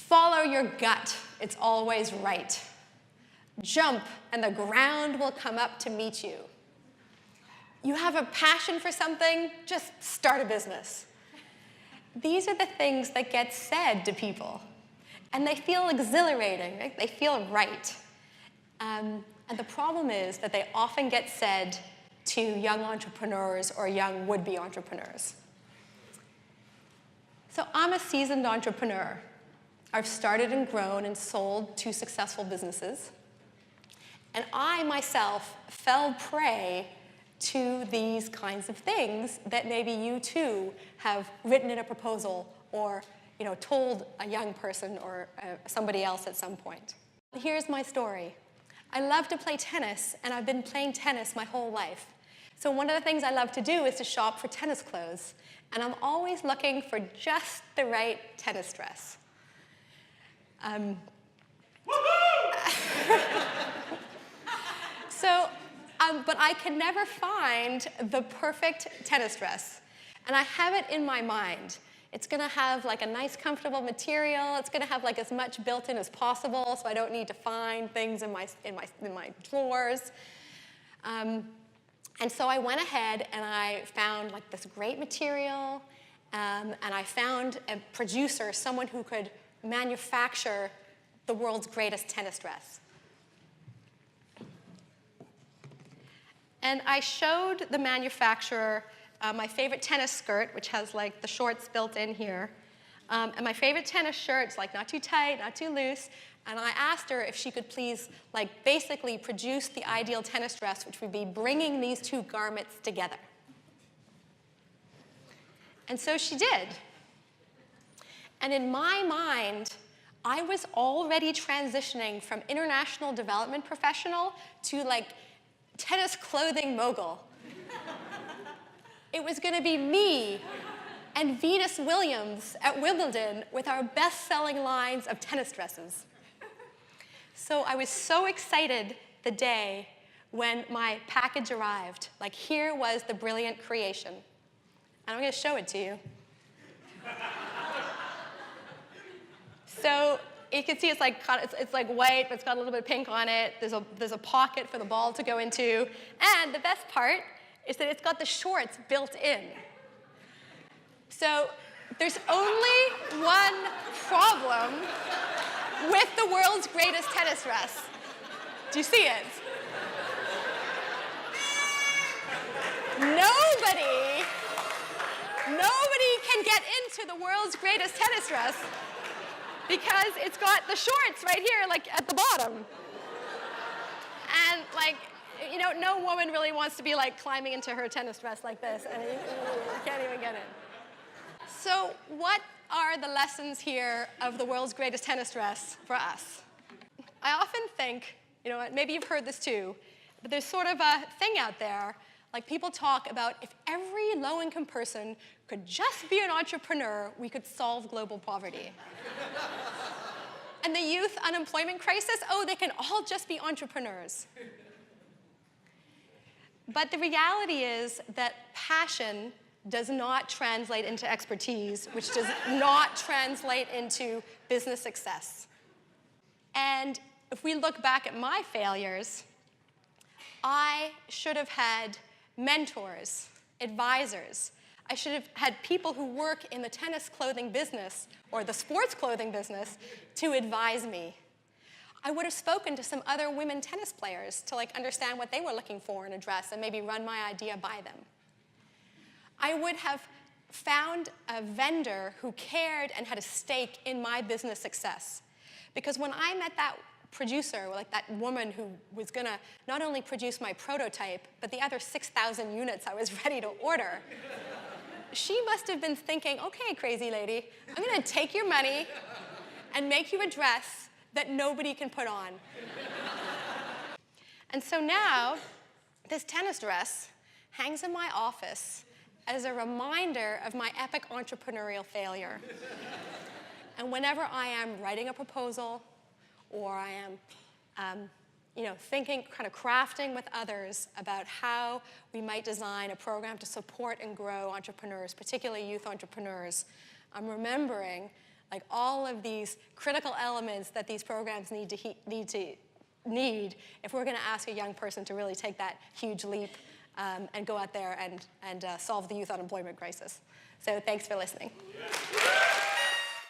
Follow your gut, it's always right. Jump and the ground will come up to meet you. You have a passion for something, just start a business. These are the things that get said to people. And they feel exhilarating, right? They feel right. And the problem is that they often get said to young entrepreneurs or young would-be entrepreneurs. So I'm a seasoned entrepreneur. I've started and grown and sold 2 successful businesses. And I myself fell prey to these kinds of things that maybe you too have written in a proposal or told a young person or somebody else at some point. Here's my story. I love to play tennis, and I've been playing tennis my whole life. So one of the things I love to do is to shop for tennis clothes, and I'm always looking for just the right tennis dress. But I can never find the perfect tennis dress. And I have it in my mind. It's going to have like a nice, comfortable material. It's going to have like as much built in as possible, so I don't need to find things in my drawers. And so I went ahead and I found like this great material, and I found a producer, someone who could manufacture the world's greatest tennis dress. And I showed the manufacturer my favorite tennis skirt, which has like the shorts built in here, and my favorite tennis shirts, like not too tight, not too loose. And I asked her if she could please, like, basically produce the ideal tennis dress, which would be bringing these 2 garments together. And so she did. And in my mind, I was already transitioning from international development professional to like tennis clothing mogul. It was going to be me and Venus Williams at Wimbledon with our best-selling lines of tennis dresses. So I was so excited the day when my package arrived. Like, here was the brilliant creation. And I'm going to show it to you. So you can see it's like white, but it's got a little bit of pink on it. There's a pocket for the ball to go into. And the best part is that it's got the shorts built in. So there's only one problem with the world's greatest tennis dress. Do you see it? Nobody can get into the world's greatest tennis dress because it's got the shorts right here, like at the bottom. And like, no woman really wants to be like climbing into her tennis dress like this, and you can't even get in. So what are the lessons here of the world's greatest tennis dress for us? I often think, maybe you've heard this too, but there's sort of a thing out there, like people talk about if every low-income person could just be an entrepreneur, we could solve global poverty. And the youth unemployment crisis, they can all just be entrepreneurs. But the reality is that passion does not translate into expertise, which does not translate into business success. And if we look back at my failures, I should have had mentors, advisors. I should have had people who work in the tennis clothing business or the sports clothing business to advise me. I would have spoken to some other women tennis players to understand what they were looking for in a dress and maybe run my idea by them. I would have found a vendor who cared and had a stake in my business success. Because when I met that producer, like that woman who was going to not only produce my prototype, but the other 6,000 units I was ready to order, she must have been thinking, okay, crazy lady, I'm going to take your money and make you a dress that nobody can put on. And so now, this tennis dress hangs in my office as a reminder of my epic entrepreneurial failure. And whenever I am writing a proposal, or I am thinking, kind of crafting with others about how we might design a program to support and grow entrepreneurs, particularly youth entrepreneurs, I'm remembering like all of these critical elements that these programs need if we're going to ask a young person to really take that huge leap and go out there and solve the youth unemployment crisis. So thanks for listening.